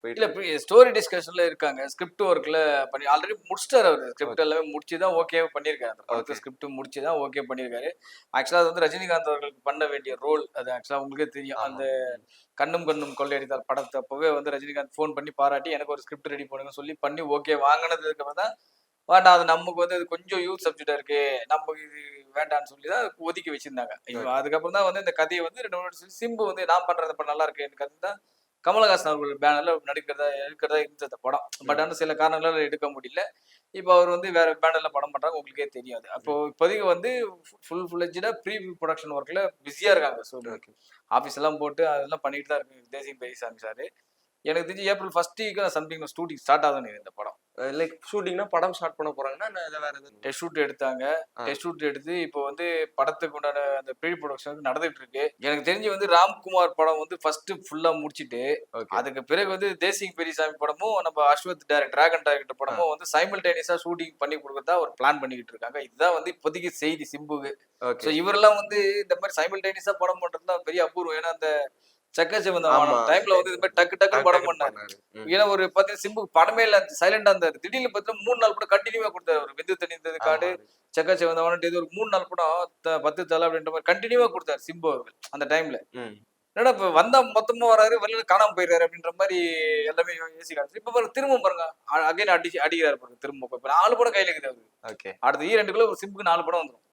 போயிட்டு இல்ல ஸ்டோரி டிஸ்கஷன்ல இருக்காங்க. ஸ்கிரிப்ட் ஒர்க்ல பண்ணி ஆல்ரெடி முடிச்சிட்டாரு அவரு. ஸ்கிரிப்ட் ஓகே, எல்லாமே முடிச்சு தான் ஓகே பண்ணியிருக்காரு. அந்த படத்த ஓகே. ஸ்கிரிப்ட் முடிச்சு தான் ஓகே பண்ணியிருக்காரு. ஆக்சுவலா அது வந்து ரஜினிகாந்த் அவர்களுக்கு பண்ண வேண்டிய ரோல். அது ஆக்சுவலா உங்களுக்கே தெரியும். ஆமா. அந்த ம். கண்ணும் கண்ணும் கொள்ளையடித்தால் படத்த அப்பவே வந்து ரஜினிகாந்த் ஃபோன் பண்ணி பாராட்டி எனக்கு ஒரு ஸ்கிரிப்ட் ரெடி பண்ணுங்கன்னு சொல்லி பண்ணி ஓகே வாங்குனதுக்கு அப்புறம் தான் வேண்டாம் அது நமக்கு வந்து அது கொஞ்சம் யூத் சப்ஜெக்ட்டா இருக்கு. நமக்கு இது வேண்டான்னு சொல்லி தான் ஒதுக்கி வச்சிருந்தாங்க. ஓகே. அதுக்கப்புறம் தான் வந்து இந்த கதைய வந்து 2 வருஷம் சிம்பு வந்து நான் பண்றது இப்ப நல்லா இருக்கு. எனக்கு அதுதான் கமலஹாசன் அவர்கள் பேனர்ல இருக்கிறதா இருந்தது அந்த படம். பட் ம், ஆனா சில காரணங்களால எடுக்க முடியல. இப்ப அவர் வந்து வேற பேனர்ல படம் பண்றாங்க. உங்களுக்கே தெரியும் அது. அப்போ ம். இப்போதைக்கு வந்து ஃபிளெட்ஜ்டா ப்ரீ புரொடக்ஷன் ஒர்க்ல பிஸியா இருக்காங்க. ஓகே. ஆஃபீஸ் எல்லாம் போட்டு அதெல்லாம் பண்ணிட்டு தான் இருக்கு தேசிங் பெரியசாமி சார். எனக்கு தெரிஞ்சு April 1 week something shooting start ஆகுதுன்னு நினைக்கிறேன் இந்த படம். லைக் ஷூட்டிங்னா படம் ஸ்டார்ட் பண்ண போறாங்கன்னா, இல்ல வேற எதுவும் டெஸ்ட் ஷூட் எடுத்தாங்க. ஆ. டெஸ்ட் ஷூட் எடுத்து இப்போ வந்து படத்துக்கு உண்டான அந்த ப்ரீ புரொடக்ஷன் வந்து நடந்துட்டு இருக்கு. எனக்கு தெரிஞ்சு வந்து ராம்குமார் படம் வந்து ஃபர்ஸ்ட் ஃபுல்லா முடிச்சுட்டு, ஓகே. அதுக்கு பிறகு வந்து தேசிங் பெரியசாமி படமும், நம்ம அஸ்வத் டிராகன் டைரக்டர் ஆ. படமும் வந்து சைமல்டேனியஸா ஷூட்டிங் பண்ணி குடுக்கறதா ஒரு பிளான் பண்ணிக்கிட்டு இருக்காங்க. இதுதான் வந்து இப்போதைக்கு செய்தி சிம்புக்கு. So okay. இவரெல்லாம் வந்து இந்த மாரி சைமல்டேனியஸா படம் பண்றதுலாம் பெரிய அபூர்வம். ஏன்னா அந்த செக்கச்சிவந்த ஆமா. வானம் டைம்ல வந்து இது மாரி டக்கு டக்குன்னு டக்கு படம் டக்குன்னு பண்ணாரு. பண்ணாரு. ம். ஏன்னா ஒரு பார்த்தீங்கன்னா சிம்புக்கு படமே இல்ல. சைலண்டா இருந்தாரு. திடீர்னு பார்த்தீங்கன்னா 3 நாள் படம் கன்டினியூவா குடுத்தாரு. ஒரு வெந்து தணிந்தது ஆமா. காடு, செக்கச்சிவந்த வானம்ன்ட்டு இது ஒரு 3 நாள் படம் 10 தல அப்படின்ற மாரி கன்டினியூவா குடுத்தாரு சிம்பு அவர்கள் அந்த டைம்ல. ம். என்னடா இப்ப வந்தா மொத்தமா வராரு, வெளில காணாம போயிறாரு அப்படின்ற மாரி எல்லாமே யோசிக்க ஆரம்பிச்சு. இப்ப பாருங்க திரும்பவும் பாருங்க. அகைன் அடிக்கிறாரு பாருங்க திரும்ப. இப்ப 4 படம் கையில இருக்குது அவருக்கு. ஓகே. அடுத்த ஈர் எண்டுக்குள்ள ஒரு சிம்புக்கு 4 படம் வந்துரும்.